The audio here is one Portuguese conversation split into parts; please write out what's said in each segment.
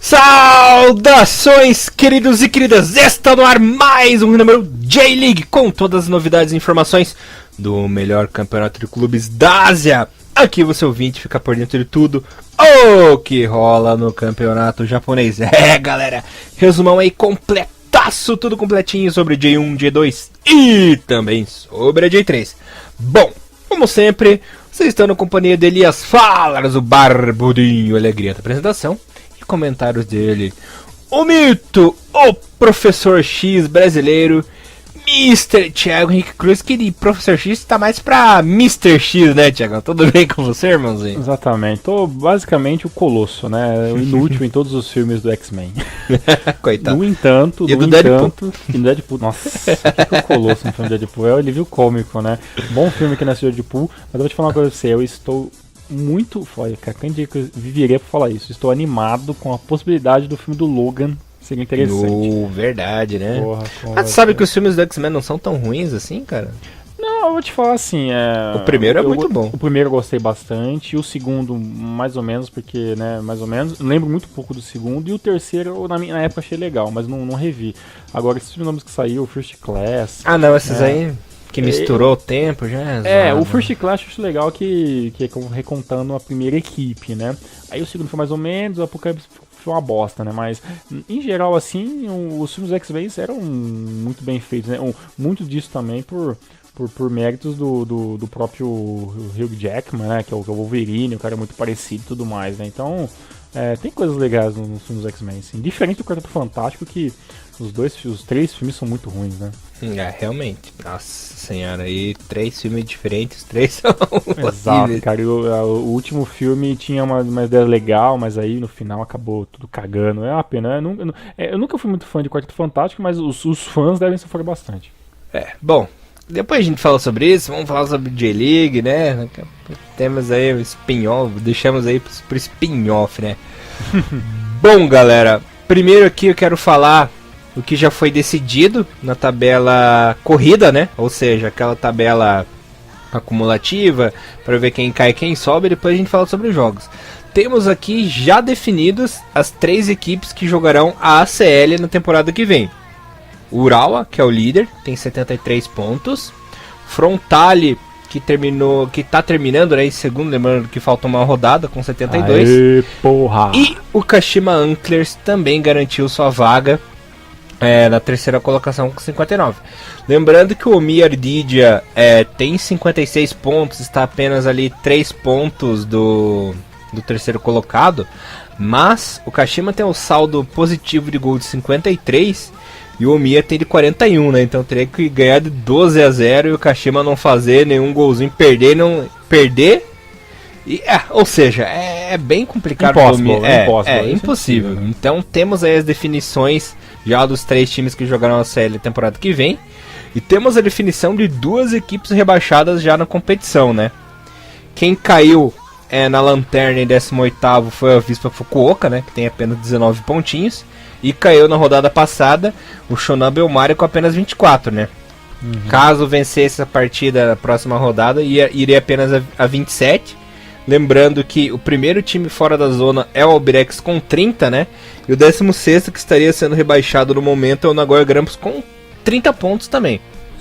Saudações, queridos e queridas! Está no ar mais um número J-League com todas as novidades e informações do melhor campeonato de clubes da Ásia. Aqui você ouvinte fica por dentro de tudo o que rola no campeonato japonês. Galera, resumão aí completaço, tudo completinho sobre J1, J2 e também sobre a J3. Bom, como sempre, vocês estão na companhia de Elias Falas, o barbudinho alegria da apresentação. Comentários dele, o mito, o professor X brasileiro, Mr. Thiago Henrique Cruz, que de professor X tá mais pra Mr. X, né, Thiago? Tudo bem com você, irmãozinho? Exatamente, tô basicamente o Colosso, né, o inútil em todos os filmes do X-Men. Coitado. No entanto, e do Deadpool. E no Deadpool, nossa, o que é o Colosso no filme do Deadpool? É o alívio cômico, né? Bom filme que nasceu Deadpool, mas eu vou te falar uma coisa pra você, eu estou muito foda, cara. Quem diria que eu viveria pra falar isso? Estou animado com a possibilidade do filme do Logan ser interessante. Verdade, né? Porra, mas sabe que os filmes do X-Men não são tão ruins assim, cara? Não, eu vou te falar assim, o primeiro é muito bom. O primeiro eu gostei bastante, o segundo mais ou menos, porque, né, mais ou menos, lembro muito pouco do segundo, e o terceiro na época achei legal, mas não revi. Agora, esses nomes que saiu, o First Class... Ah, não, esses aí... Que misturou o tempo já. O First Class eu acho legal que é como recontando a primeira equipe, né? Aí o segundo foi mais ou menos, o Apocalipse foi uma bosta, né? Mas, em geral, assim, os filmes X-Men eram muito bem feitos, né? Muito disso também por méritos do próprio Hugh Jackman, né? Que é o Wolverine, o cara é muito parecido e tudo mais, né? Então, tem coisas legais nos filmes X-Men, assim. Diferente do Quarteto Fantástico, que os três filmes são muito ruins, né? Realmente. Nossa senhora, aí 3 filmes diferentes, 3 são Exato, cara. O último filme tinha uma ideia legal, mas aí no final acabou tudo cagando. É uma pena. Eu nunca fui muito fã de Quarteto Fantástico, mas os fãs devem sofrer bastante. Bom, depois a gente fala sobre isso, vamos falar sobre J-League, né? Temos aí o spin-off, deixamos aí pro spin-off, né? Bom, galera, primeiro aqui eu quero falar o que já foi decidido na tabela corrida, né? Ou seja, aquela tabela acumulativa para ver quem cai e quem sobe, e depois a gente fala sobre os jogos. Temos aqui já definidos as 3 equipes que jogarão a ACL na temporada que vem. O Urawa, que é o líder, tem 73 pontos. Frontale, que tá terminando, né, em segundo, lembrando que falta uma rodada com 72. Aê, porra. E o Kashima Antlers também garantiu sua vaga na terceira colocação com 59. Lembrando que o Omi Ardidia tem 56 pontos, está apenas ali 3 pontos do terceiro colocado, mas o Kashima tem um saldo positivo de gol de 53 e o Omiya tem de 41, né? Então teria que ganhar de 12-0 e o Kashima não fazer nenhum golzinho, perder. E, ou seja, é bem complicado. Impossível. Então temos aí as definições já dos 3 times que jogarão a CL temporada que vem. E temos a definição de 2 equipes rebaixadas já na competição, né? Quem caiu na lanterna em 18º foi a Vispa Fukuoka, né? Que tem apenas 19 pontinhos. E caiu na rodada passada o Shonan Bellmare com apenas 24, né? Caso vencesse a partida na próxima rodada, iria apenas a 27. Lembrando que o primeiro time fora da zona é o Albirex com 30, né? E o 16º que estaria sendo rebaixado no momento é o Nagoya Grampus com 30 pontos também.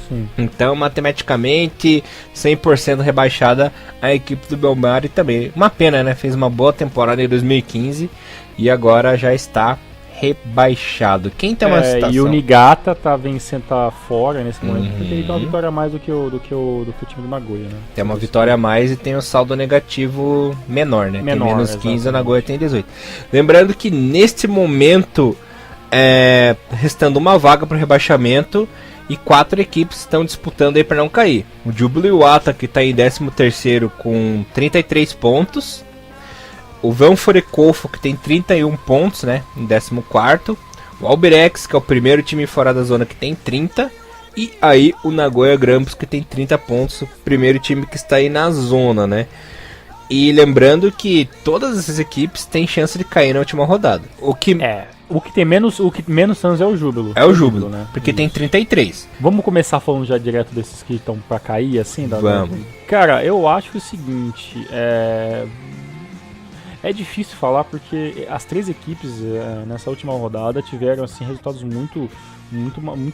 Sim. Então, matematicamente, 100% rebaixada a equipe do Bellmare também. Uma pena, né? Fez uma boa temporada em 2015 e agora já está rebaixado. Quem tem uma situação? E o Niigata tá vencendo, tá fora nesse momento, porque ele tem uma vitória a mais do que o time do Nagoya, né? Tem uma vitória a mais e tem o saldo negativo menor, né? Tem menos 15, o Nagoya tem 18. Lembrando que neste momento, restando uma vaga para o rebaixamento e 4 equipes estão disputando aí para não cair. O Jubilee Wata, que está em 13º com 33 pontos. O Vanforekofo, que tem 31 pontos, né, em 14º. O Albirex, que é o primeiro time fora da zona, que tem 30. E aí o Nagoya Grampus, que tem 30 pontos, o primeiro time que está aí na zona, né. E lembrando que todas essas equipes têm chance de cair na última rodada. O que menos chance é o Júbilo. É o Júbilo, né? Porque tem 33. Vamos começar falando já direto desses que estão pra cair, assim? Vamos. Cara, eu acho que é o seguinte, É difícil falar porque as 3 equipes nessa última rodada tiveram assim, resultados muito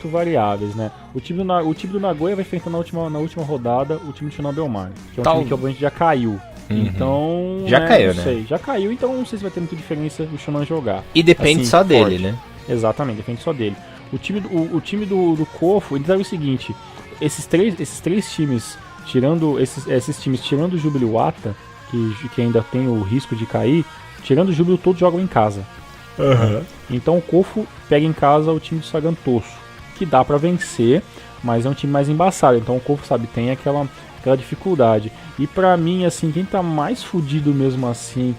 variáveis, né? O time do Nagoya vai enfrentar na última rodada o time do Shonan Bellmare, que é um time que obviamente já caiu. Então, já caiu, não sei, já caiu, então não sei se vai ter muita diferença o Shonan jogar. E depende assim, só forte. dele, né? Exatamente, depende só dele. O time do Kofu, ele sabe o seguinte, esses três times, tirando esses times, tirando o Jubiluata, que ainda tem o risco de cair, tirando o Júbilo, todos jogam em casa. Então o Kofu pega em casa o time do Sagantoso, que dá pra vencer, mas é um time mais embaçado. Então o Kofu, sabe, tem aquela dificuldade. E pra mim, assim, quem tá mais fudido mesmo assim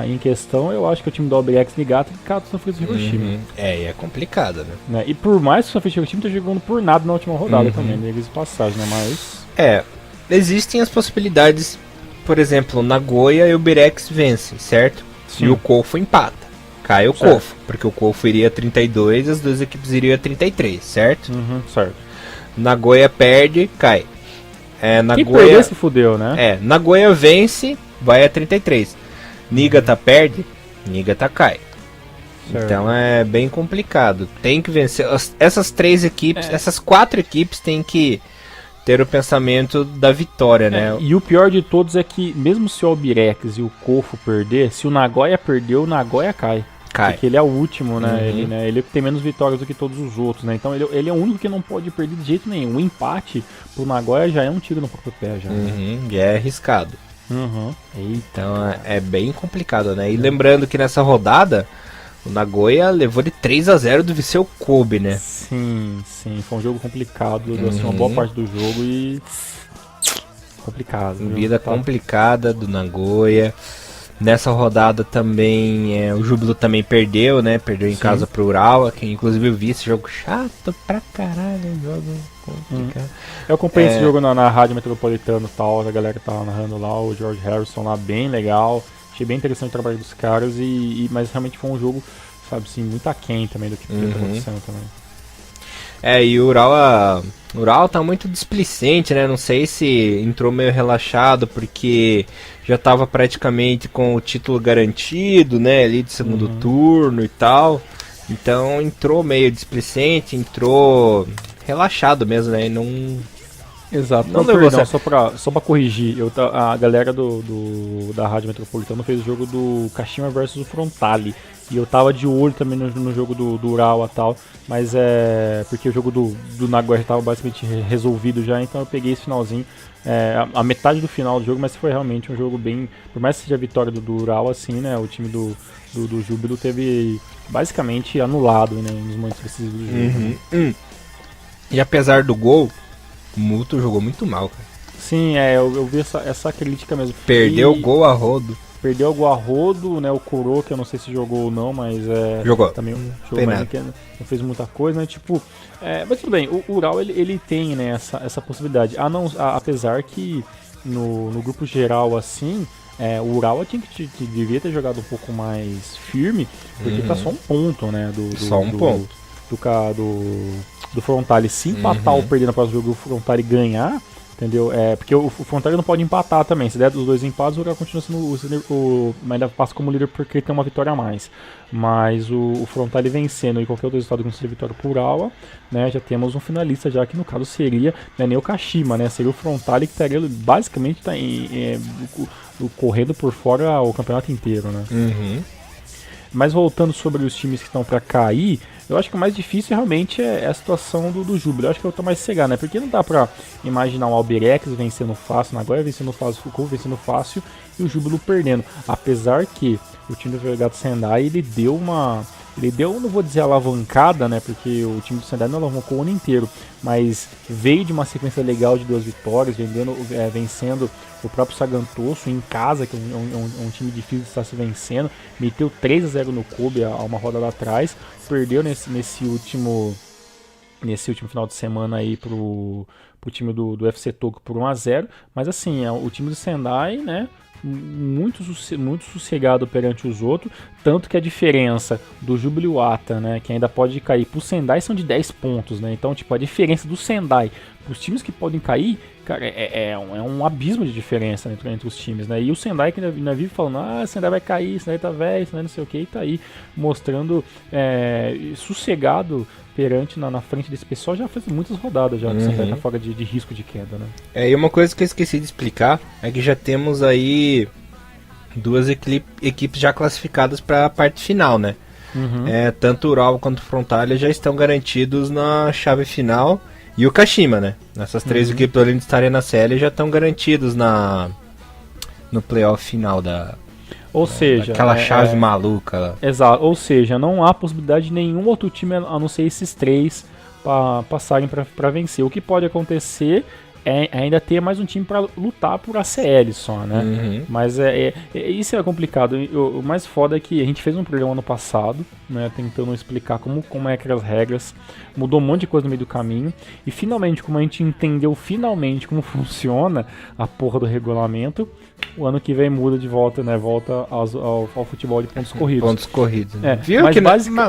em questão, eu acho que é o time do Albirex Niigata e Kato Sanfrecce Hiroshima. É complicado, né? E por mais que o Sanfrecce Hiroshima tá jogando por nada na última rodada também, diga de passagem, né? Mas... existem as possibilidades, por exemplo, Nagoya e o Birex vencem, certo? Sim. E o Kofu empata. Cai o Kofu, porque o Kofu iria a 32 e as duas equipes iriam a 33, certo? Certo. Nagoya perde, cai. Quem perder se fudeu, né? Nagoya vence, vai a 33. Niigata perde, Niigata cai. Certo. Então é bem complicado. Tem que vencer. Essas 3 equipes, essas 4 equipes têm que ter o pensamento da vitória, né? E o pior de todos é que, mesmo se o Albirex e o Kofu perder, se o Nagoya perder, o Nagoya cai. Porque ele é o último, né? Ele tem menos vitórias do que todos os outros, né? Então ele é o único que não pode perder de jeito nenhum. O empate pro Nagoya já é um tiro no próprio pé, já. Já é arriscado. Eita, então é bem complicado, né? E lembrando que nessa rodada o Nagoya levou de 3-0 do Viseu Kobe, né? Sim, foi um jogo complicado, deu assim, uma boa parte do jogo e... complicado. Vida complicada do Nagoya. Nessa rodada também o Júbilo também perdeu, né? Perdeu em casa pro Urawa, que inclusive eu vi esse jogo chato pra caralho, um jogo complicado. Eu acompanhei esse jogo na Rádio Metropolitana e tal, a galera que tava narrando lá, o George Harrison lá, bem legal. Achei bem interessante o trabalho dos caras, mas realmente foi um jogo, sabe assim, muito aquém também do que podia estar acontecendo também. E o Ural tá muito displicente, né? Não sei se entrou meio relaxado porque já estava praticamente com o título garantido, né? Ali de segundo turno e tal. Então entrou meio displicente, entrou relaxado mesmo, né? E não... Exato. Não perdão, só pra corrigir, a galera da Rádio Metropolitana fez o jogo do Kashima versus o Frontale. E eu tava de olho também no jogo do Urawa e tal, mas porque o jogo do Nagoya tava basicamente resolvido já, então eu peguei esse finalzinho, a metade do final do jogo, mas foi realmente um jogo bem, por mais que seja a vitória do Urawa, assim, né, o time do Júbilo teve basicamente anulado, né, nos momentos decisivos do jogo. E apesar do gol, o Muto jogou muito mal, cara. Sim, eu vi essa crítica mesmo. Perdeu o gol a rodo. Perdeu o Guarrodo, né? O Kuro, que eu não sei se jogou ou não, mas jogou. Também jogou, mas não fez muita coisa, né? Tipo, mas tudo bem, o Ural ele tem, né, essa possibilidade. Apesar que no grupo geral, assim, o Ural devia ter jogado um pouco mais firme, porque tá só um ponto, né? Ponto. Do Frontale. Se empatar ou perder no próximo jogo, o Frontale ganhar. Entendeu? Porque o Frontale não pode empatar também. Se der dos 2 empates, o Ural continua sendo ainda passa como líder porque tem uma vitória a mais. Mas o Frontale vencendo e qualquer outro resultado que não seja vitória por Urawa, né, já temos um finalista já, que no caso seria, né, nem o Kashima, né? Seria o Frontale que estaria basicamente correndo por fora o campeonato inteiro, né? Mas voltando sobre os times que estão para cair, eu acho que o mais difícil realmente é a situação do Júbilo. Eu acho que é o que tá mais cegado, né? Porque não dá pra imaginar o Albirex vencendo fácil, o Nagoya vencendo fácil, o Foucault vencendo fácil e o Júbilo perdendo. Apesar que o time do Vergato Sendai, ele deu, não vou dizer alavancada, né? Porque o time do Sendai não alavancou o ano inteiro, mas veio de uma sequência legal de 2 vitórias, vencendo o próprio Sagantoso em casa, que é um time difícil de estar se vencendo, meteu 3-0 no Kobe há uma rodada atrás, perdeu nesse último final de semana aí pro time do UFC Tokyo por 1-0, mas assim, o time do Sendai, né, muito sossegado perante os outros, tanto que a diferença do Jubiluata, né, que ainda pode cair pro Sendai, são de 10 pontos, né? Então, tipo, a diferença do Sendai pros times que podem cair, cara, é um abismo de diferença entre os times, né? E o Sendai que ainda vive falando, Sendai vai cair, Sendai tá velho, Sendai não sei o que, e tá aí mostrando sossegado perante na frente desse pessoal. Já fez muitas rodadas já que o Sendai tá fora de risco de queda, né? E uma coisa que eu esqueci de explicar é que já temos aí duas equipes já classificadas para a parte final, né? Tanto o Ural quanto o Frontale já estão garantidos na chave final. E o Kashima, né? Essas três equipes, além de estarem na série, já estão garantidos no playoff final ou seja, aquela chave maluca lá. Exato, ou seja, não há possibilidade de nenhum outro time, a não ser esses três, passarem para vencer. O que pode acontecer é ainda ter mais um time para lutar por ACL só, né? Mas isso é complicado. O mais foda é que a gente fez um programa ano passado, né, tentando explicar como é que eram as regras, mudou um monte de coisa no meio do caminho, e finalmente, como a gente entendeu como funciona a porra do regulamento, o ano que vem muda de volta, né? Volta ao futebol de pontos corridos. Pontos corridos. Né? Viu que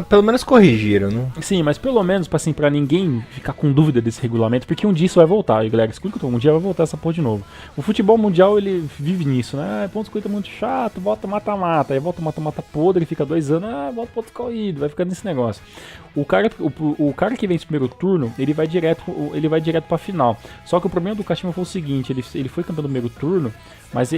pelo menos corrigiram, né? Sim, mas pelo menos assim, pra ninguém ficar com dúvida desse regulamento, porque um dia isso vai voltar, e galera, escuta, um dia vai voltar essa porra de novo. O futebol mundial, ele vive nisso, né? Pontos corridos é muito chato, volta mata-mata, aí volta mata-mata podre, fica 2 anos, volta pontos corridos, vai ficando nesse negócio. O cara que vence o primeiro turno, ele vai direto pra final. Só que o problema do Kashima foi o seguinte, ele foi campeão do primeiro turno, mas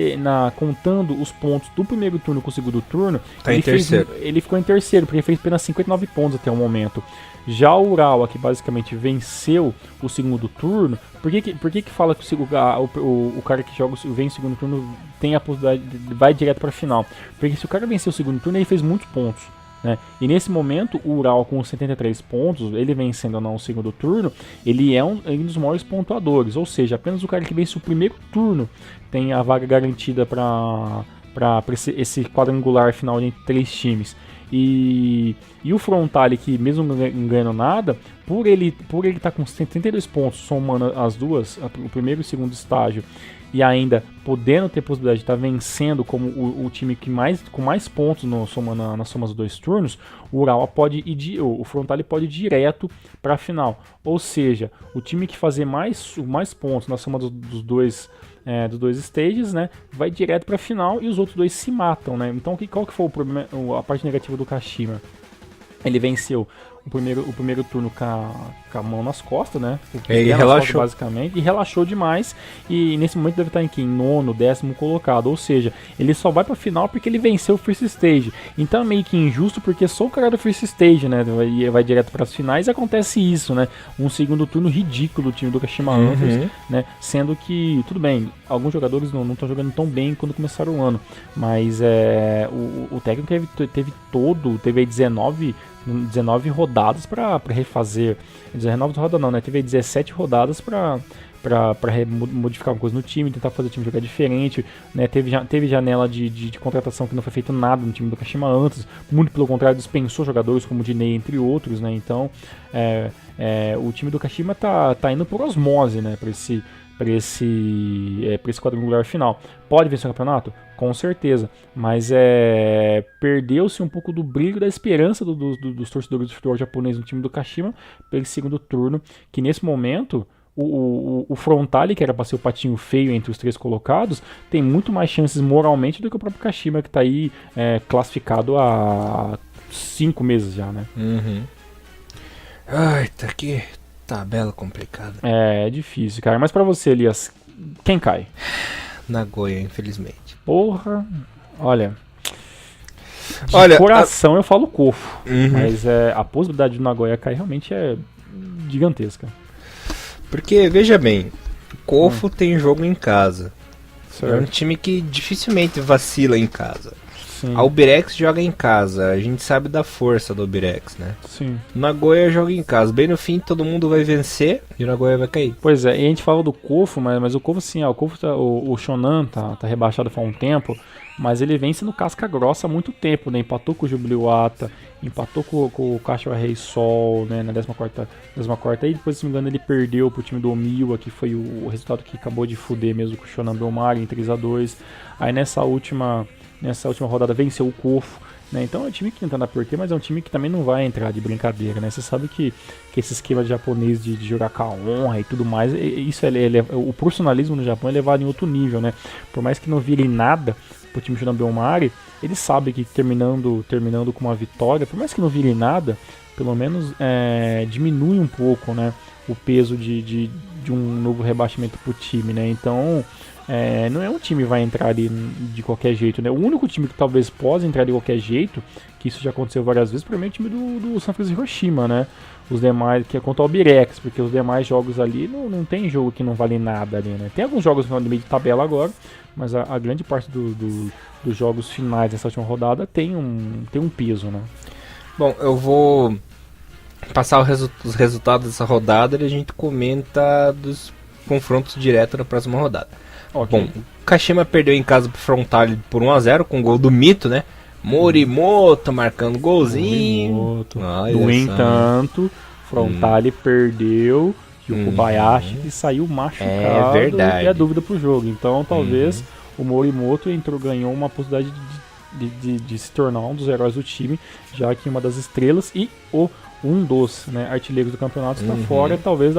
contando os pontos do primeiro turno com o segundo turno, ele ficou em terceiro, porque ele fez apenas 59 pontos até o momento. Já o Urawa, que basicamente venceu o segundo turno, por que fala que o cara que vence o segundo turno tem a possibilidade, vai direto pra final? Porque se o cara venceu o segundo turno, ele fez muitos pontos. Né? E nesse momento, o Ural com 73 pontos, ele vencendo ou não o segundo turno, ele é um dos maiores pontuadores, ou seja, apenas o cara que vence o primeiro turno tem a vaga garantida para esse quadrangular final entre 3 times. E o Frontale, que mesmo não ganhando nada, por ele estar com 72 pontos, somando as duas, o primeiro e o segundo estágio, e ainda podendo ter possibilidade de estar vencendo como o time com mais pontos na soma dos 2 turnos, o Urawa o Frontale pode ir direto para a final. Ou seja, o time que fazer mais pontos na soma dos dois stages, né, vai direto para a final, e os outros 2 se matam, né? Então qual que foi o problema, a parte negativa do Kashima? Ele venceu o primeiro turno com a mão nas costas, né? Ele relaxou. Basicamente, e relaxou demais. E nesse momento deve estar em nono, 10º colocado. Ou seja, ele só vai pra final porque ele venceu o First Stage. Então é meio que injusto, porque só o cara do First Stage, né, vai direto para as finais, e acontece isso, né? Um segundo turno ridículo do time do Kashima Antlers, né? Sendo que, tudo bem, alguns jogadores não estão jogando tão bem quando começaram o ano. Mas o técnico teve aí 19 rodadas para refazer. 19 rodadas não, né? Teve 17 rodadas para modificar uma coisa no time, tentar fazer o time jogar diferente, né? Teve janela de contratação que não foi feito nada no time do Kashima antes, muito pelo contrário, dispensou jogadores como o Dinei, entre outros, né? Então o time do Kashima tá indo por osmose, né? Para esse quadrangular final. Pode vencer o campeonato? Com certeza, mas perdeu-se um pouco do brilho, da esperança dos torcedores do futebol japonês no time do Kashima pelo segundo turno, que nesse momento o Frontale, que era para ser o patinho feio entre os 3 colocados, tem muito mais chances moralmente do que o próprio Kashima, que está aí classificado há 5 meses já, né? Ai, tá aqui. Tabela complicada. É difícil, cara. Mas pra você, Elias, quem cai? Nagoya, infelizmente. Porra, olha. De coração eu falo Kofu. Mas a possibilidade do Nagoya cair realmente é gigantesca. Porque, veja bem, Kofu tem jogo em casa. Certo. É um time que dificilmente vacila em casa. Sim. A Ubirex joga em casa, a gente sabe da força da Ubirex, né? Sim. Nagoya joga em casa, bem no fim todo mundo vai vencer e o Nagoya vai cair. Pois é, e a gente fala do Kofu, mas o Kofu sim, o Kofu o Shonan tá rebaixado faz um tempo, mas ele vence no casca grossa há muito tempo, né? Empatou com o Jubiluata, empatou com o Kashiwa Rei Sol, né? Na 14ª, e depois, se não me engano, ele perdeu pro time do Omiwa, que foi o resultado que acabou de fuder mesmo com o Shonan Bellmari em 3-2. Aí nessa última rodada venceu o Kofu, né? Então é um time que tenta dar porquê, mas é um time que também não vai entrar de brincadeira, né? Você sabe que esse esquema japonês de jogar com a honra e tudo mais, isso o profissionalismo no Japão é levado em outro nível, né? Por mais que não vire nada pro time Shonan Bellmare, ele sabe que terminando com uma vitória, por mais que não vire nada, pelo menos diminui um pouco, né, o peso de um novo rebaixamento pro time, né? Então não é um time que vai entrar ali de qualquer jeito, né? O único time que talvez possa entrar de qualquer jeito, que isso já aconteceu várias vezes, para mim é o time do Sanfrecce Hiroshima, né? Os demais, que é contra o Albirex, porque os demais jogos ali não tem jogo que não vale nada ali, né? Tem alguns jogos no meio de tabela agora, mas a grande parte dos jogos finais dessa última rodada tem um peso, né? Bom, eu vou passar os resultados dessa rodada e a gente comenta dos confrontos diretos na próxima rodada. Okay. Bom, o Kashima perdeu em casa pro Frontale por 1-0 com o gol do Mito, né? Morimoto marcando golzinho. No entanto, Frontale perdeu e o Kobayashi que saiu machucado. É verdade. E a dúvida pro jogo. Então talvez o Morimoto ganhou uma possibilidade de se tornar um dos heróis do time, já que uma das estrelas e um dos artilheiros do campeonato está fora, talvez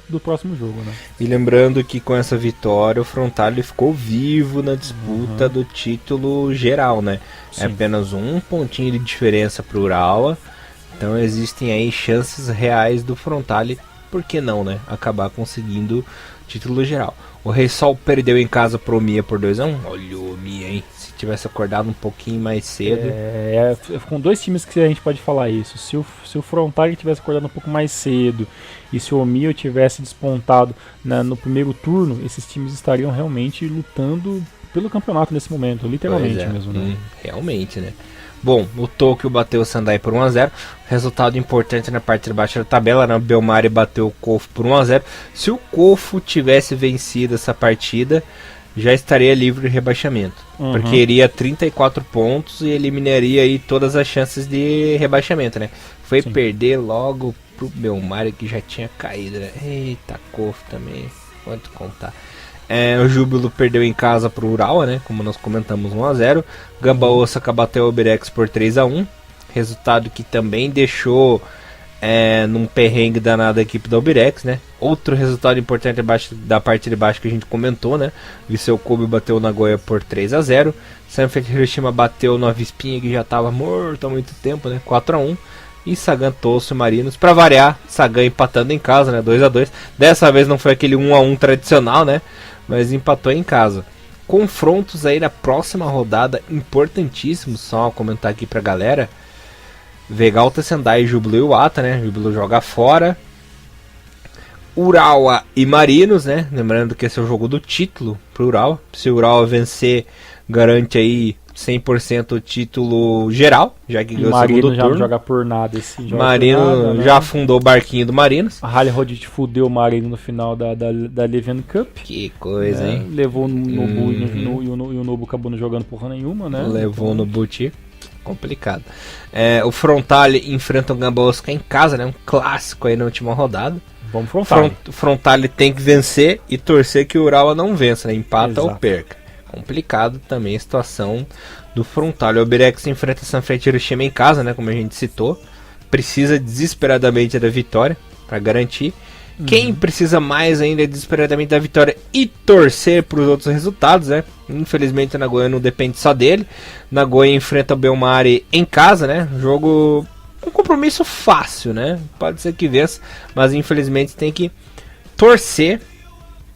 do próximo jogo, né? E lembrando que com essa vitória o Frontale ficou vivo na disputa do título geral, né? Sim. É apenas um pontinho de diferença para o Urawa, então existem aí chances reais do Frontale, por que não, né? Acabar conseguindo título geral. O Rei Sol perdeu em casa pro Omiya por 2-1. Olha o Omiya, hein? Se tivesse acordado um pouquinho mais cedo. Com dois times que a gente pode falar isso. Se o Frontale tivesse acordado um pouco mais cedo e se o Omiya tivesse despontado no primeiro turno, esses times estariam realmente lutando pelo campeonato nesse momento, literalmente mesmo, né? Realmente, né? Bom, o Tokyo bateu o Sendai por 1-0, resultado importante na parte de baixo da tabela, né? O Bellmare bateu o Kofu por 1-0. Se o Kofu tivesse vencido essa partida, já estaria livre de rebaixamento, porque iria 34 pontos e eliminaria aí todas as chances de rebaixamento, né? Foi perder logo pro Bellmare que já tinha caído, né? Eita, Kofu também, quanto contar. O Júbilo perdeu em casa pro Urawa, né? Como nós comentamos, 1-0. Gamba Osaka bateu o Albirex por 3-1. Resultado que também deixou num perrengue danado a equipe da Albirex, né? Outro resultado importante da parte de baixo que a gente comentou, né? Viseu Kobe bateu o Nagoya por 3-0. Sanfrecce Hiroshima bateu no Avispinha, que já estava morto há muito tempo, né? 4-1. E Sagan Tosso e Marinos, para variar, Sagan empatando em casa, né? 2-2. Dessa vez não foi aquele 1-1 tradicional, né? Mas empatou em casa. Confrontos aí na próxima rodada importantíssimos, só comentar aqui pra galera. Vegalta Sendai, Júbilo e Iwata, né? Júbilo joga fora. Urawa e Marinos, né? Lembrando que esse é o jogo do título pro Urawa. Se o Urawa vencer, garante aí 100% o título geral, já que ganhou o segundo turno. Já não joga por nada esse jogo. Marino já afundou o barquinho do Marinos. A Halle Rodit fudeu o Marino no final da Leven Cup. Que coisa, hein? Levou no Nobu e o Nobu acabou não jogando porra nenhuma, né? Levou no Buti. Complicado. O Frontale enfrenta o Gamba Osaka em casa, né? Um clássico aí na última rodada. Vamos Frontale. Frontale tem que vencer e torcer que o Urawa não vença, né? Empata ou perca. Complicado também a situação do Frontale. O Albirex enfrenta Sanfrecce Hiroshima em casa, né? Como a gente citou. Precisa desesperadamente da vitória para garantir. Quem precisa mais ainda desesperadamente da vitória e torcer para os outros resultados, né? Infelizmente o Nagoya não depende só dele. Nagoya enfrenta o Bellmare em casa, né? Jogo, um compromisso fácil, né? Pode ser que vença, mas infelizmente tem que torcer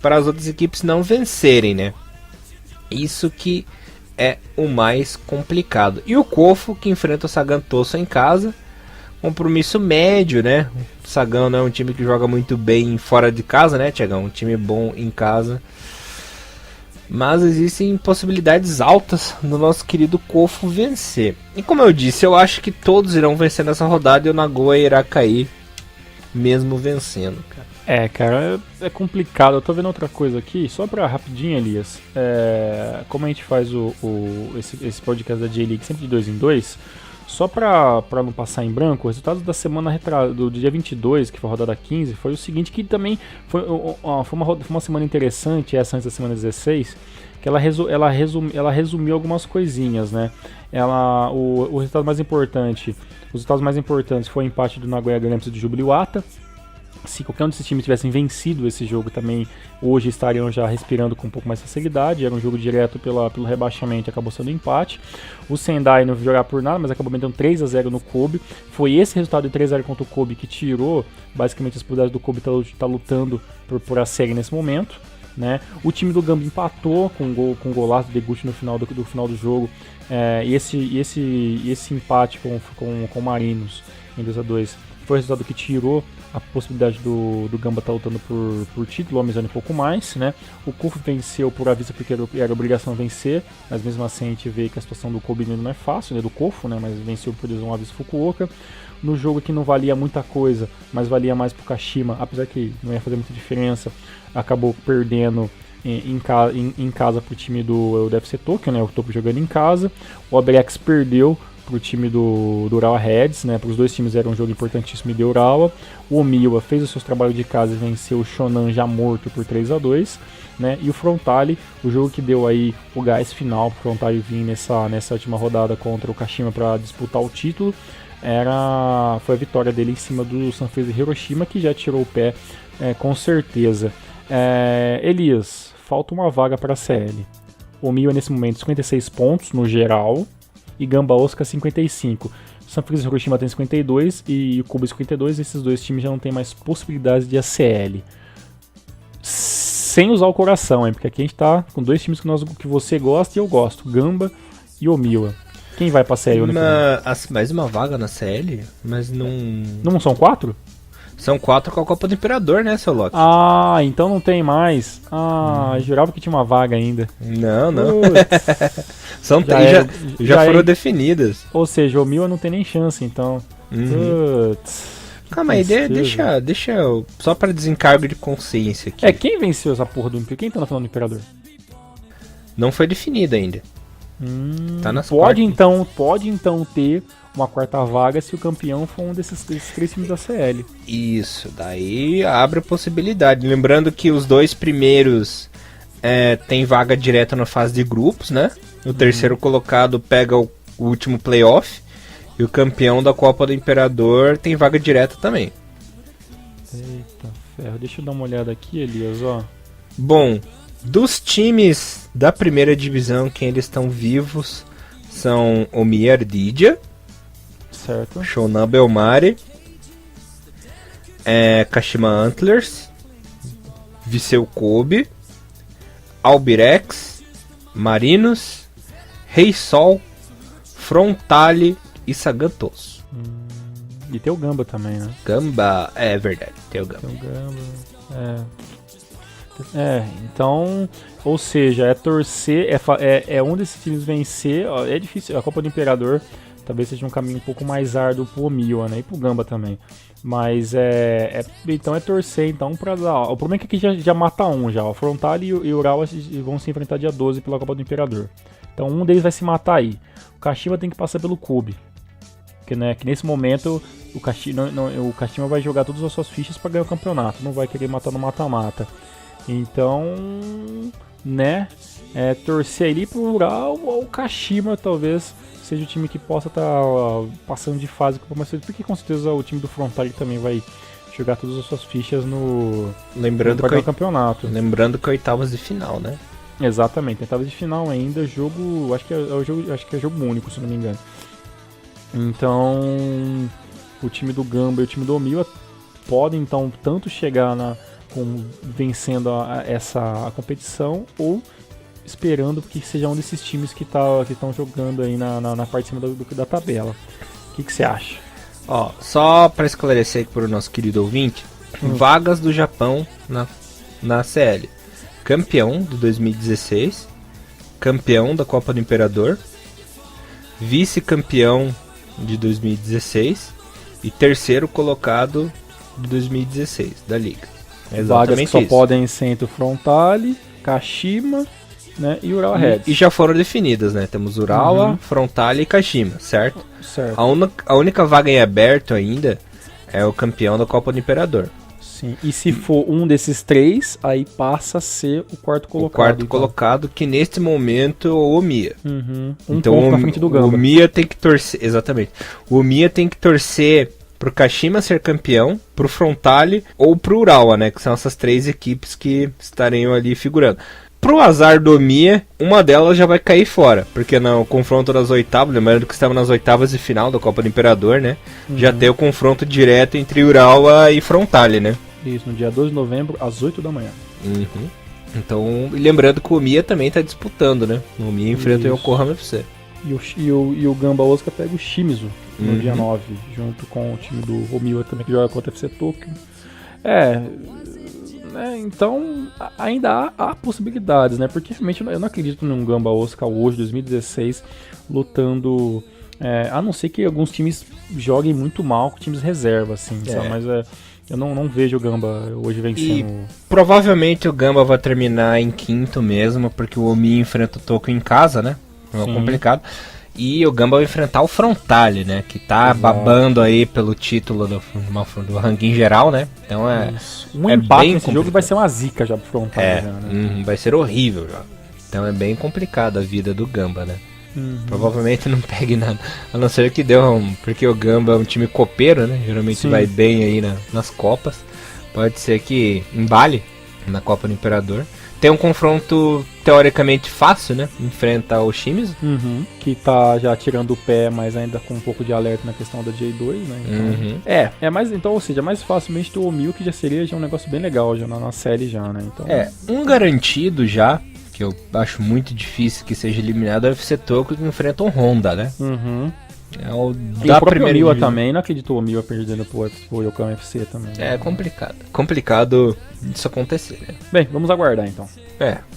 para as outras equipes não vencerem, né? Isso que é o mais complicado. E o Kofu que enfrenta o Sagan Tosso em casa. Compromisso médio, né? O Sagan não é um time que joga muito bem fora de casa, né, Thiagão? Um time bom em casa. Mas existem possibilidades altas do nosso querido Kofu vencer. E como eu disse, eu acho que todos irão vencer nessa rodada e o Nagoya irá cair mesmo vencendo, cara. Cara, é complicado. Eu tô vendo outra coisa aqui, só pra rapidinho, Elias. Como a gente faz esse podcast da J-League sempre de 2 em 2, só pra não passar em branco, o resultado da semana do dia 22, que foi a rodada 15, foi o seguinte, que também foi uma semana interessante, essa antes da semana 16, que ela resumiu algumas coisinhas, né? Os resultados mais importantes foi o empate do Nagoya Grampus e do Jubiluata. Se qualquer um desses times tivessem vencido esse jogo também, hoje estariam já respirando com um pouco mais de facilidade. Era um jogo direto pelo rebaixamento e acabou sendo um empate. O Sendai não jogar por nada, mas acabou metendo 3-0 no Kobe. Foi esse resultado de 3-0 contra o Kobe que tirou basicamente as possibilidades do Kobe tá lutando por a série nesse momento, né? O time do Gamba empatou com um golaço de Deguchi no final do jogo. E esse empate com o Marinos em 2-2 foi o resultado que tirou a possibilidade do Gamba estar lutando por título, amenizando um pouco mais, né? O Kofu venceu por avisa porque era obrigação vencer, mas mesmo assim a gente vê que a situação do Kobe não é fácil, né? Do Kofu, né? Mas venceu por 2-1 Fukuoka. No jogo que não valia muita coisa, mas valia mais pro Kashima, apesar que não ia fazer muita diferença, acabou perdendo em casa pro time do UFC Tokyo, né? O Tokyo jogando em casa. O Abrex perdeu pro time do Urawa Reds, né? Para os dois times era um jogo importantíssimo e deu Urawa. O Omiwa fez os seus trabalhos de casa e venceu o Shonan já morto por 3-2, né? E o Frontale, o jogo que deu aí o gás final pro Frontale vir nessa última rodada contra o Kashima para disputar o título, foi a vitória dele em cima do Sanfrecce Hiroshima, que já tirou o pé com certeza. Elias, falta uma vaga para a CL. O Omiwa nesse momento 56 pontos no geral e Gamba Osaka 55. Sanfrecce Hiroshima tem 52 e o Kobe 52. Esses dois times já não tem mais possibilidades de ACL. Sem usar o coração, hein? Porque aqui a gente tá com dois times que você gosta e eu gosto, Gamba e Omiwa. Quem vai pra CL? Mais uma vaga na CL? Mas não... Não são 4? São 4 com a Copa do Imperador, né, seu Loki? Ah, então não tem mais. Jurava que tinha uma vaga ainda. Não. São já foram definidas. Ou seja, o Omiwa não tem nem chance, então. Calma aí, deixa só pra desencargo de consciência aqui. Quem venceu essa porra do Imperador? Quem tá na final do Imperador? Não foi definida ainda. Tá nas pode então ter uma quarta vaga se o campeão for um desses 3 times da CL. Isso, daí abre a possibilidade. Lembrando que os 2 primeiros tem vaga direta na fase de grupos, né? O terceiro colocado pega o último playoff. E o campeão da Copa do Imperador tem vaga direta também. Eita ferro, deixa eu dar uma olhada aqui, Elias, ó. Bom, dos times da primeira divisão, quem eles estão vivos são Omiya Ardija, certo. Shonan Bellmare, Kashima Antlers, Viseu Kobe, Albirex, Marinos, Rei Sol, Frontale e Sagan Tosu. E tem o Gamba também, né? Gamba, é verdade, tem o Gamba. Então, ou seja, torcer, um desses times vencer, ó, é difícil, a Copa do Imperador talvez seja um caminho um pouco mais árduo pro Omiwa, né, e pro Gamba também, mas então é torcer, então, pra dar, o problema é que aqui já mata um já, o Frontale e o Urawa vão se enfrentar dia 12 pela Copa do Imperador, então um deles vai se matar aí, o Kashima tem que passar pelo Kobe, que nesse momento o Kashima vai jogar todas as suas fichas para ganhar o campeonato, não vai querer matar no mata-mata. Então, né, torcer ali pro Ural ou o Kashima talvez seja o time que possa estar passando de fase com mais cedo, porque com certeza o time do Frontale também vai jogar todas as suas fichas no campeonato. Lembrando que é oitavas de final, né? Exatamente, oitavas de final ainda, jogo, acho que é jogo único, se não me engano. Então, o time do Gamba e o time do Omiwa podem então tanto chegar vencendo a competição ou esperando que seja um desses times que estão jogando aí na parte de cima da tabela. O que você acha? Ó, só para esclarecer aqui para o nosso querido ouvinte, vagas do Japão na CL. Campeão de 2016, campeão da Copa do Imperador, vice-campeão de 2016 e terceiro colocado de 2016 da liga. Vagas que só podem ser entre o Frontale, Kashima, né, e Urawa Reds. E já foram definidas, né? Temos Urawa, Frontale e Kashima, certo? Certo. A única vaga em aberto ainda é o campeão da Copa do Imperador. Sim, e se for um desses 3, aí passa a ser o quarto colocado. O quarto colocado, que neste momento é o Omiya. Então, ponto na frente do Gamba. O Omiya tem que torcer, exatamente. O Omiya tem que torcer pro Kashima ser campeão, pro Frontale ou pro Urawa, né? Que são essas 3 equipes que estariam ali figurando. Pro azar do Omiya, uma delas já vai cair fora, porque no confronto das oitavas, lembrando que estamos nas oitavas de final da Copa do Imperador, né? Já tem o confronto direto entre Urawa e Frontale, né? Isso, no dia 2 de novembro, às 8 da manhã. Então, lembrando que o Omiya também está disputando, né? O Omiya enfrenta o Yokohama FC. E o Gamba Osaka pega o Shimizu no dia 9, junto com o time do Omiya também, que joga contra o FC Tokyo. Então ainda há possibilidades, né? Porque realmente eu não acredito num Gamba Osaka hoje, 2016, lutando. A não ser que alguns times joguem muito mal com times reserva, assim, sabe? Mas eu não vejo o Gamba hoje vencendo. E provavelmente o Gamba vai terminar em quinto mesmo, porque o Omiya enfrenta o Tokyo em casa, né? Não é complicado. E o Gamba vai enfrentar o Frontale, né? Que tá babando aí pelo título do ranking geral, né? Então um empate nesse jogo vai ser uma zica já pro Frontale. Vai ser horrível já. Então é bem complicado a vida do Gamba, né? Provavelmente não pegue nada. A não ser que porque o Gamba é um time copeiro, né? Geralmente vai bem aí nas Copas. Pode ser que embale na Copa do Imperador. Tem um confronto teoricamente fácil, né? Enfrenta o Shimizu. Que tá já tirando o pé, mas ainda com um pouco de alerta na questão da J2, né? Então, mais, então, ou seja, mais facilmente do Omiya, que já seria um negócio bem legal já na série já, né? Então, um garantido já, que eu acho muito difícil que seja eliminado, é o FC Tokyo, que enfrenta o Honda, né? É o da primeira Omiya também, não acredito o Omiya perdendo pro Yokohama FC também. É complicado. Complicado isso acontecer, né? Bem, vamos aguardar então.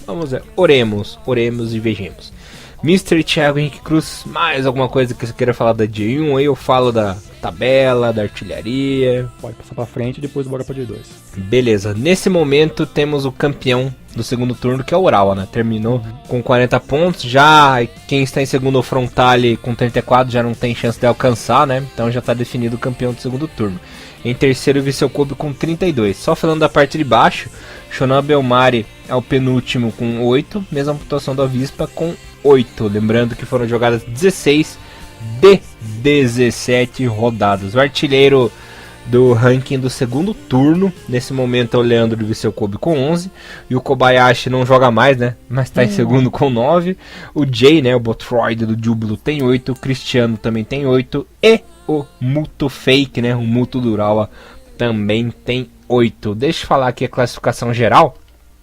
Vamos ver. Oremos e vejamos. Mr. Thiago Henrique Cruz, mais alguma coisa que você queira falar da J1? Aí eu falo da tabela, da artilharia. Pode passar pra frente e depois bora pra J2. Beleza, nesse momento temos o campeão do segundo turno, que é o Urawa, né? Terminou com 40 pontos, já quem está em segundo, o Frontale, com 34, já não tem chance de alcançar, né? Então já está definido o campeão do segundo turno. Em terceiro, o Vissel Kobe com 32. Só falando da parte de baixo, Shonan Bellmare é o penúltimo com 8, mesma pontuação da Avispa com 8. Lembrando que foram jogadas 16 de 17 rodadas. O artilheiro do ranking do segundo turno, nesse momento é o Leandro do Vissel Kobe com 11. E o Kobayashi não joga mais, né? Mas está em segundo com 9. O Jay, né? O Botroid do Júbilo tem 8. O Cristiano também tem 8. E o Muto Fake, né? O Muto do Urawa também tem 8. Deixa eu falar aqui a classificação geral,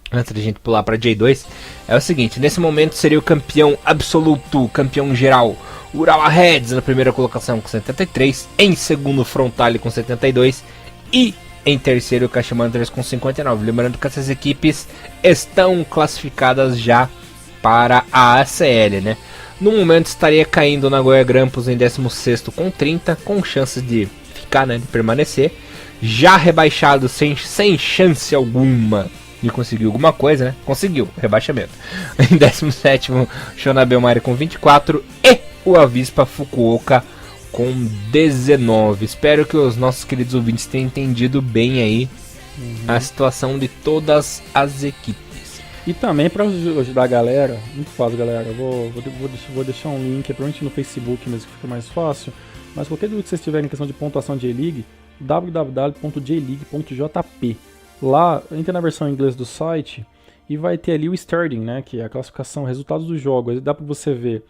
antes da gente pular para J2. É o seguinte, nesse momento seria o campeão absoluto, campeão geral, Urawa Reds na primeira colocação com 73, em segundo Frontale com 72 e em terceiro o Kashima Antlers com 59. Lembrando que essas equipes estão classificadas já para a ACL, né? No momento estaria caindo o Nagoya Grampus em 16º com 30, com chances de ficar, né, de permanecer. Já rebaixado sem chance alguma de conseguir alguma coisa, né? Conseguiu, rebaixamento. Em 17º, Shonan Bellmare com 24 e o Avispa Fukuoka com 19. Espero que os nossos queridos ouvintes tenham entendido bem aí a situação de todas as equipes. E também para ajudar a galera, muito fácil, galera, vou deixar um link provavelmente no Facebook mesmo, que fica mais fácil, mas qualquer dúvida que vocês tiverem em questão de pontuação de J-League, www.jleague.jp. Lá, entra na versão em inglês do site e vai ter ali o starting, né, que é a classificação, resultados do jogo. Aí dá para você ver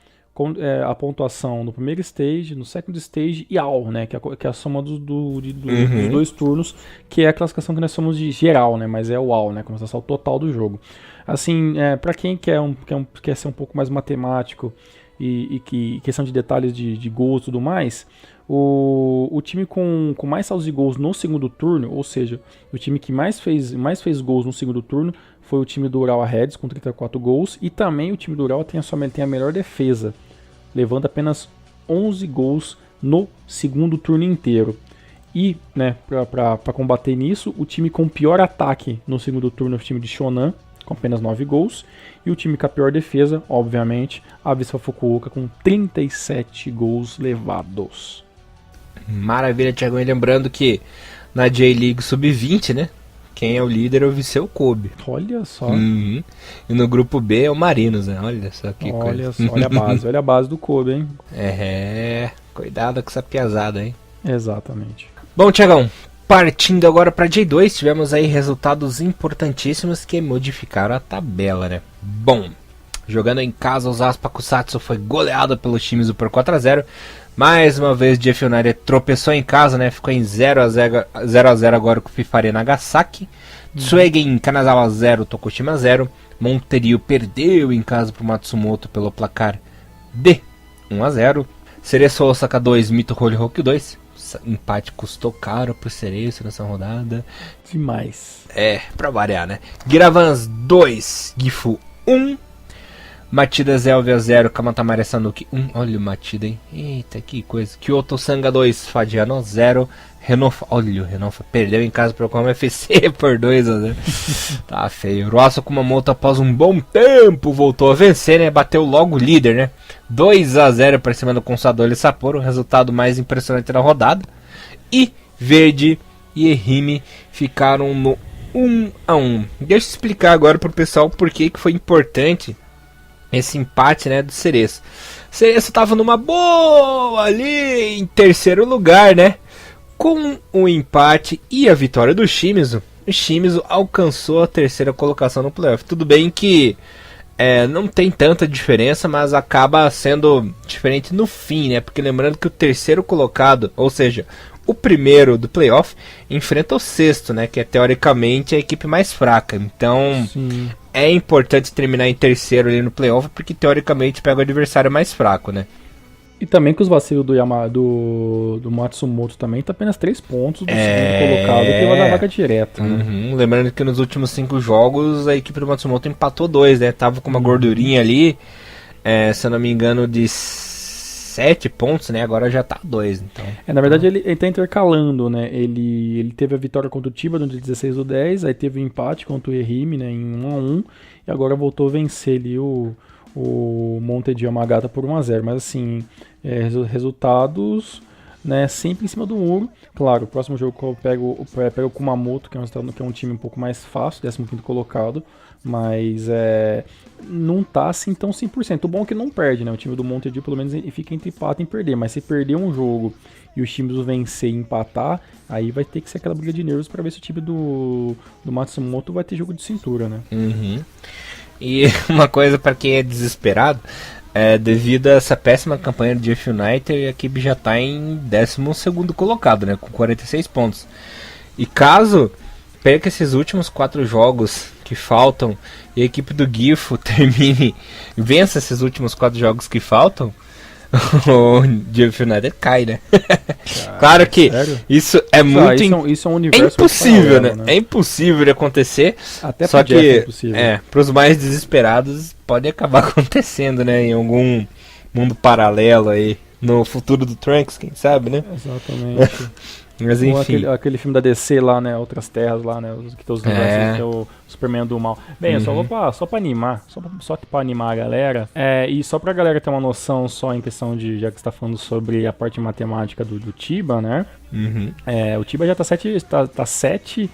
a pontuação no primeiro stage, no second stage e all, né, que é a soma dos dois turnos, que é a classificação que nós somos de geral, né, mas é o all, né, como se fosse o total do jogo. Assim, para quem quer ser um pouco mais matemático e que questão de detalhes de gols e tudo mais, o time com mais saldos de gols no segundo turno, ou seja, o time que mais fez gols no segundo turno foi o time do Urawa Reds com 34 gols, e também o time do Urawa tem a melhor defesa, levando apenas 11 gols no segundo turno inteiro. E, né, para combater nisso, o time com pior ataque no segundo turno é o time de Shonan, com apenas 9 gols, e o time com a pior defesa, obviamente, a Avispa Fukuoka com 37 gols levados. Maravilha, Thiago. E lembrando que na J-League Sub-20, né? Quem é o líder é o Viseu Kobe. Olha só. Uhum. E no grupo B é o Marinos, né? Olha só que coisa. Só, olha a base do Kobe, hein? Cuidado com essa piazada, hein? Exatamente. Bom, Thiagão, partindo agora para J2, tivemos aí resultados importantíssimos que modificaram a tabela, né? Bom, jogando em casa, o Osasco Kusatsu foi goleado pelos times por 4-0. Mais uma vez, o Jeff United tropeçou em casa, né? Ficou em 0-0 agora com o Fifari Nagasaki. Tsuegen Kanazawa 0, Tokushima 0. Monterio perdeu em casa para o Matsumoto pelo placar de 1-0. Cereço Osaka 2, Mito Holyoke 2. Empate custou caro pro Cereço nessa rodada. Demais. Pra variar, né? Giravans 2, Gifu 1. Matida Zelvia 0, Kamatamare Sanuki 1. Olha o Matida, hein? Eita, que coisa. Kyoto Sanga 2, Fadiano 0. Renofa, olha o Renofa, perdeu em casa para o Yokohama FC por 2-0. Tá feio. Rosso Kumamoto, após um bom tempo, voltou a vencer, né? Bateu logo o líder, né? 2-0 para cima do Consadole Sapporo, o resultado mais impressionante da rodada. E Verde e Ehime ficaram no 1-1. Deixa eu explicar agora pro pessoal por que foi importante esse empate, né, do Cereço. O Cereço tava numa boa ali em terceiro lugar, né? Com o empate e a vitória do Shimizu, o Shimizu alcançou a terceira colocação no playoff. Tudo bem que não tem tanta diferença, mas acaba sendo diferente no fim, né? Porque lembrando que o terceiro colocado, ou seja, o primeiro do playoff, enfrenta o sexto, né? Que é teoricamente a equipe mais fraca. Então Sim. É importante terminar em terceiro ali no playoff, porque teoricamente pega o adversário mais fraco, né? E também que os vacilos do Matsumoto também tá apenas 3 pontos do segundo colocado, que vai dar vaga direta. Né? Lembrando que nos últimos 5 jogos a equipe do Matsumoto empatou 2, né? Tava com uma gordurinha ali, se eu não me engano, de 7 pontos, né? Agora já tá 2. Então. Na verdade ele tá intercalando, né? Ele teve a vitória contra o Chiba no dia 16/10, aí teve o empate contra o Ehime, né? Em 1-1, e agora voltou a vencer ali o Monte de Yamagata por 1-0, mas assim, resultados, né, sempre em cima do muro. Claro, o próximo jogo eu pego o Kumamoto, que é um time um pouco mais fácil, 15º colocado, mas não tá assim tão 100%. O bom é que não perde, né? O time do Monte de pelo menos fica entre empate e perder, mas se perder um jogo e os times vencer e empatar, aí vai ter que ser aquela briga de nervos para ver se o time do Matsumoto vai ter jogo de cintura, né? E uma coisa para quem é desesperado, devido a essa péssima campanha do Jeff United, a equipe já está em 12º colocado, né, com 46 pontos. E caso perca esses últimos 4 jogos que faltam e a equipe do Gifu vença esses últimos 4 jogos que faltam, o Jeff United cai, né? Claro que sério? Isso é muito isso é um universo impossível, paralelo, né? É impossível de acontecer. Até só pro Jeff que é impossível. para os mais desesperados pode acabar acontecendo, né? Em algum mundo paralelo aí no futuro do Trunks, quem sabe, né? Exatamente. Mas enfim. Aquele filme da DC lá, né? Outras Terras lá, né? Que todos os universos tem o Superman do mal. Bem, só pra animar, só pra animar a galera, e só pra galera ter uma noção só em questão de, já que você tá falando sobre a parte matemática do Chiba, né? O Chiba já tá 7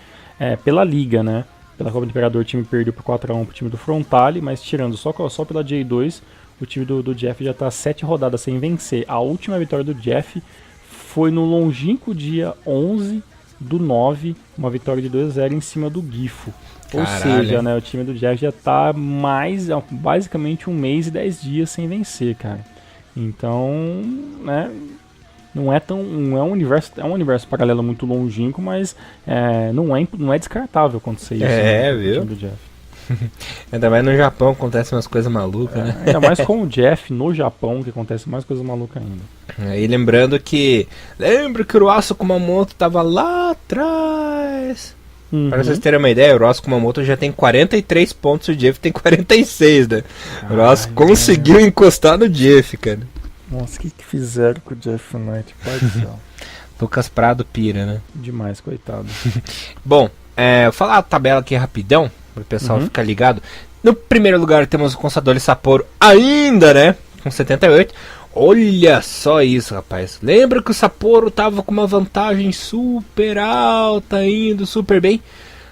pela Liga, né? Pela Copa do Imperador o time perdeu por 4-1 pro time do Frontale, mas tirando só pela J2, o time do Jeff já tá 7 rodadas sem vencer. A última vitória do Jeff foi no longínquo dia 11/9, uma vitória de 2-0 em cima do Gifu. Ou seja, né, o time do Jeff já tá basicamente 1 mês e 10 dias sem vencer, cara. Então, né, não é um universo paralelo muito longínquo, mas não é descartável acontecer isso, né, viu? time do Jeff. Ainda mais no Japão acontecem umas coisas malucas, né? Ainda mais com o Jeff no Japão, que acontece mais coisas malucas ainda. E lembrando que... Lembra que o Rosso Kumamoto tava lá atrás. Para vocês terem uma ideia, o Rosso Kumamoto já tem 43 pontos, o Jeff tem 46, né? O Rosso conseguiu encostar no Jeff, cara. Nossa, o que fizeram com o Jeff Knight? Pai do céu. Lucas Prado pira, né? Demais, coitado. Bom, vou falar a tabela aqui rapidão, para o pessoal ficar ligado. No primeiro lugar temos o Consadole Sapporo ainda, né? Com 78. Olha só isso, rapaz. Lembra que o Sapporo tava com uma vantagem super alta, indo super bem?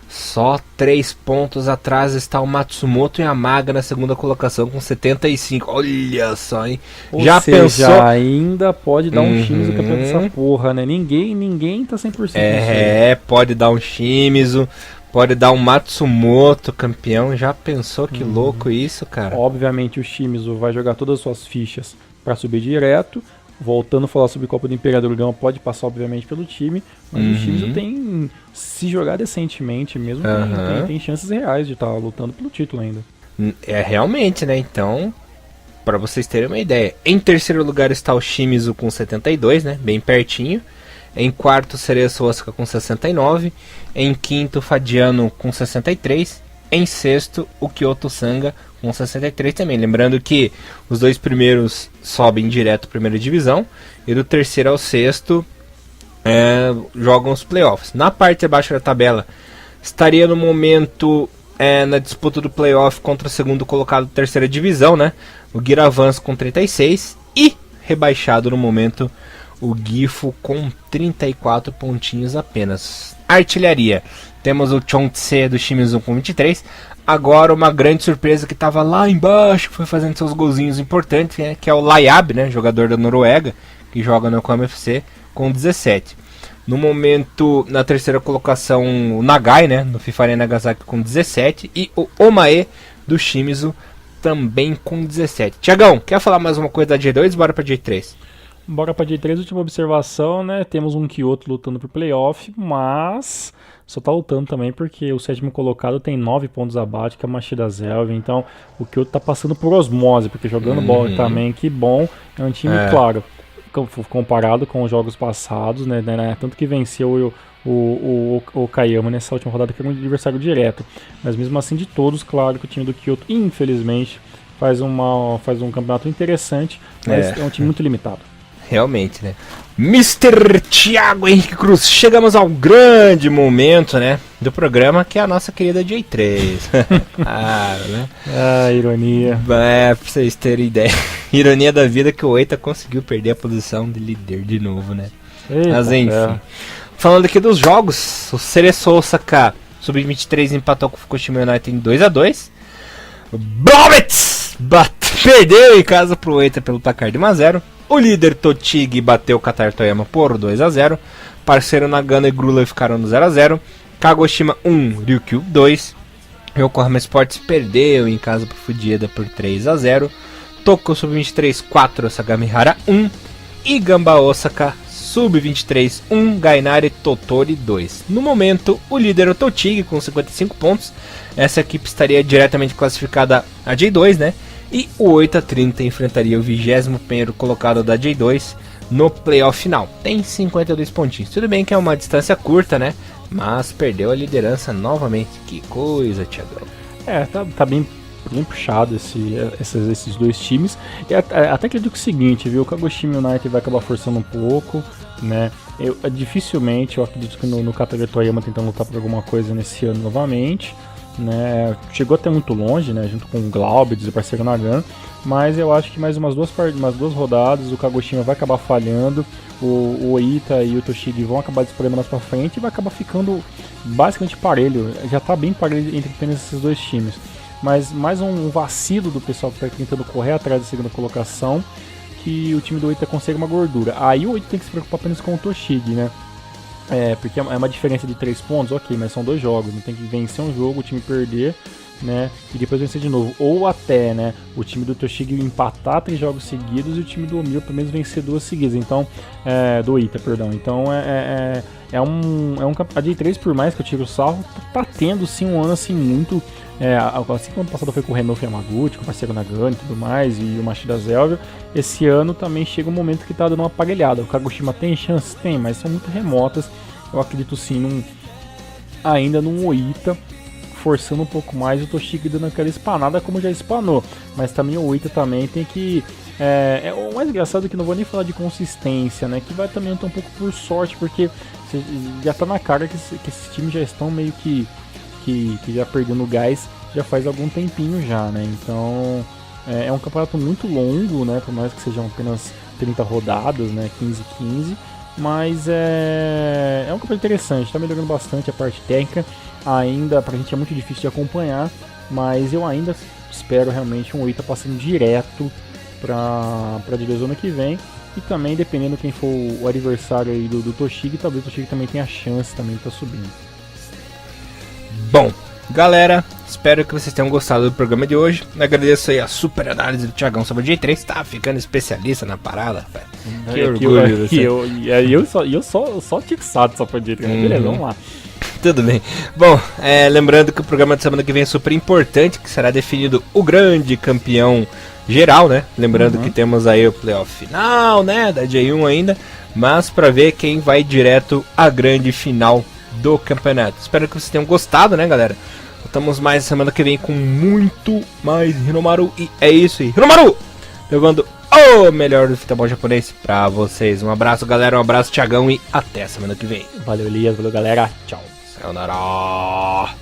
Só 3 pontos atrás está o Matsumoto Yamaga na segunda colocação com 75. Olha só, hein? Ou Já seja, pensou? ainda pode dar um Shimizu campeão dessa porra, né? Ninguém tá 100%. Pode dar um Shimizu, pode dar um Matsumoto campeão. Já pensou que louco isso, cara? Obviamente o Shimizu vai jogar todas as suas fichas pra subir direto. Voltando a falar sobre Copa do Imperador, o Gama pode passar obviamente pelo time, mas o Shimizu tem, se jogar decentemente mesmo, tem chances reais de estar lutando pelo título ainda. É realmente, né? Então, pra vocês terem uma ideia, em terceiro lugar está o Shimizu com 72, né? Bem pertinho. Em quarto, Cereço Osaka com 69. Em quinto, Fadiano com 63. Em sexto, o Kyoto Sanga com 63 também. Lembrando que os dois primeiros sobem direto à primeira divisão. E do terceiro ao sexto jogam os playoffs. Na parte de baixo da tabela, estaria no momento na disputa do playoff contra o segundo colocado da terceira divisão, né? O Giravans com 36. E rebaixado no momento o Gifu com 34 pontinhos apenas. Artilharia. Temos o Chongtse do Shimizu com 23. Agora uma grande surpresa que estava lá embaixo, foi fazendo seus golzinhos importantes, né, que é o Layab, né, jogador da Noruega, que joga no Yokohama FC, com 17. No momento, na terceira colocação, o Nagai, né, no FIFA Arena Nagasaki com 17. E o Omae do Shimizu também com 17. Tiagão, quer falar mais uma coisa da J2? Bora pra J3. Bora pra J3, última observação, né? Temos um Kyoto lutando por playoff, mas só tá lutando também porque o sétimo colocado tem 9 pontos abaixo, que é a Machida Zelv. Então o Kyoto tá passando por osmose, porque jogando bola também, que bom. É um time, claro, comparado com os jogos passados, né? Tanto que venceu o Kayama nessa última rodada, que era um adversário direto. Mas mesmo assim, de todos, claro que o time do Kyoto, infelizmente, faz um campeonato interessante, mas é um time muito limitado. Realmente, né? Mr. Thiago Henrique Cruz, chegamos ao grande momento, né, do programa, que é a nossa querida J3. Claro, né? Ironia. Pra vocês terem ideia. Ironia da vida que o Eita conseguiu perder a posição de líder de novo, né? Eita, mas enfim. Falando aqui dos jogos, o Cereço Osaka Sub-23 empatou com o Fukushima United em 2-2. Blobets perdeu em casa pro Eita pelo placar de 1-0. O líder Tochigi bateu o Qatar Toyama por 2-0. Parceiro Nagano e Grula ficaram no 0-0. Kagoshima 1, Ryukyu 2. Yokohama Sports perdeu em casa pro Fujieda por 3-0. Tokyo Sub-23 4, Sagamihara 1. E Gamba Osaka Sub-23 1, Gainari Tottori 2. No momento, o líder é o Tochigi com 55 pontos. Essa equipe estaria diretamente classificada a J2, né? E o 8-30 enfrentaria o 21º colocado da J2 no playoff final. Tem 52 pontinhos. Tudo bem que é uma distância curta, né? Mas perdeu a liderança novamente. Que coisa, Thiagão. Tá bem puxado esses dois times. E até acredito que é o seguinte, viu? O Kagoshima United vai acabar forçando um pouco, né? Dificilmente, eu acredito que no Qatar Toyama tentando lutar por alguma coisa nesse ano novamente. Né, chegou até muito longe, né, junto com o Glaubitz e o parceiro Nagano, mas eu acho que mais umas duas rodadas o Kagoshima vai acabar falhando, o Oita e o Tochigi vão acabar disparando mais pra frente e vai acabar ficando basicamente parelho, já tá bem parelho entre apenas esses dois times, mas mais um vacilo do pessoal que tá tentando correr atrás da segunda colocação, que o time do Oita consegue uma gordura. Aí o Oita tem que se preocupar apenas com o Tochigi, né? Porque é uma diferença de 3 pontos, ok, mas são 2 jogos, não tem que vencer um jogo, o time perder, né, e depois vencer de novo, ou até, né, o time do Tochigi empatar 3 jogos seguidos e o time do Omil pelo menos vencer 2 seguidas, então, do Ita, perdão, então a J3, por mais que eu tire o sarro, tá tendo sim um ano assim muito, assim como o ano passado foi com o Renault Yamaguchi, com o parceiro Nagano e tudo mais, e o Machida Zelvio, esse ano também chega um momento que tá dando uma aparelhada. O Kagoshima tem chances? Tem, mas são muito remotas. Eu acredito sim ainda num Oita forçando um pouco mais, o Tochigi dando aquela espanada como já espanou, mas também o Oita também tem que o mais engraçado é que não vou nem falar de consistência, né, que vai também um pouco por sorte, porque já tá na cara que esses times já estão meio que já perdendo gás já faz algum tempinho já, né, então É um campeonato muito longo, né? Por mais que sejam apenas 30 rodadas, né? 15, mas é um campeonato interessante, está melhorando bastante a parte técnica. Ainda pra gente é muito difícil de acompanhar, mas eu ainda espero realmente um Oita passando direto pra divisão ano que vem. E também, dependendo quem for o adversário aí do Toshigi, talvez o Toshigi também tenha chance também de estar subindo. Bom, galera, espero que vocês tenham gostado do programa de hoje. Agradeço aí a super análise do Thiagão sobre o J3, tá ficando especialista na parada, rapaz. Que orgulho. Eu só tiksado só pra J3, beleza, vamos lá. Tudo bem. Bom, lembrando que o programa de semana que vem é super importante, que será definido o grande campeão geral, né? Lembrando que temos aí o playoff final, né? Da J1 ainda, mas para ver quem vai direto à grande final do campeonato. Espero que vocês tenham gostado, né, galera? Voltamos mais semana que vem com muito mais Hinomaru. E é isso aí. Hinomaru! Levando o melhor do futebol japonês pra vocês. Um abraço, galera. Um abraço, Thiagão. E até semana que vem. Valeu, Elias. Valeu, galera. Tchau. Sayonara.